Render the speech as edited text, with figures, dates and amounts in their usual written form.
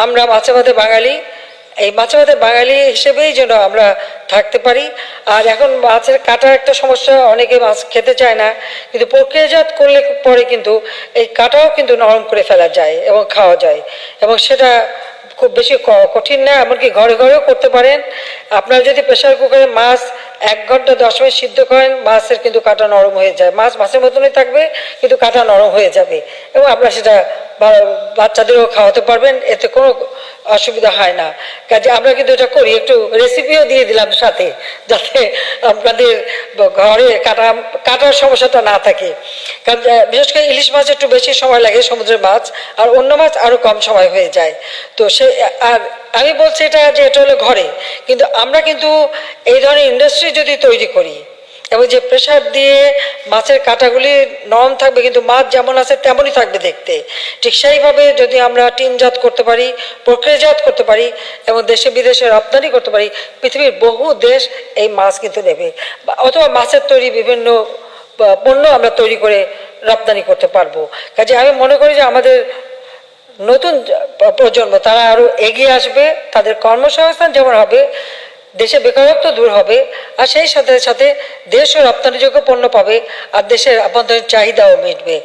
আমরা মাছে ভাতে বাঙালি, এই মাছে ভাতে বাঙালি হিসেবেই যেন আমরা থাকতে পারি। আর এখন মাছের কাটার একটা সমস্যা, অনেকে মাছ খেতে চায় না, কিন্তু প্রক্রিয়াজাত করলে পরে কিন্তু এই কাটাও কিন্তু নরম করে ফেলা যায় এবং খাওয়া যায়, এবং সেটা খুব বেশি কঠিন না, এমনকি ঘরে ঘরেও করতে পারেন। আপনারা যদি প্রেশার কুকারে মাছ 1 ঘন্টা 10 মিনিট সিদ্ধ করেন, মাছের কিন্তু কাটা নরম হয়ে যায়, মাছ মাছের মতনই থাকবে কিন্তু কাটা নরম হয়ে যাবে, এবং আপনারা সেটা বাচ্চাদেরও খাওয়াতে পারবেন, এতে কোনো অসুবিধা হয় না। কাজে আমরা কিন্তু এটা করি, একটু রেসিপিও দিয়ে দিলাম সাথে, যাতে আপনাদের ঘরে কাটার সমস্যাটা না থাকে। কারণ বিশেষ করে ইলিশ মাছ একটু বেশি সময় লাগে, সমুদ্রের মাছ, আর অন্য মাছ আরও কম সময় হয়ে যায়। তো সে আর আমি বলছি এটা যে এটা হলো ঘরে, কিন্তু আমরা কিন্তু এই ধরনের ইন্ডাস্ট্রি যদি তৈরি করি এবং যে প্রেশার দিয়ে মাছের কাঁটাগুলি নরম থাকবে কিন্তু মাছ যেমন আছে তেমনই থাকবে দেখতে, ঠিক সেইভাবে যদি আমরা টিনজাত করতে পারি, প্রক্রিয়াজাত করতে পারি এবং দেশে বিদেশে রপ্তানি করতে পারি, পৃথিবীর বহু দেশ এই মাছ কিন্তু নেবে, অথবা মাছের তৈরি বিভিন্ন পণ্য আমরা তৈরি করে রপ্তানি করতে পারবো। কাজে আমি মনে করি যে আমাদের নতুন প্রজন্ম তারা আরও এগিয়ে আসবে, তাদের কর্মসংস্থান যেমন হবে, দেশে বেকারত্ব দূর হবে, আর সেই সাথে সাথে দেশও রপ্তানিযোগ্য পণ্য পাবে, আর দেশের আভ্যন্তরীণ চাহিদাও মিটবে।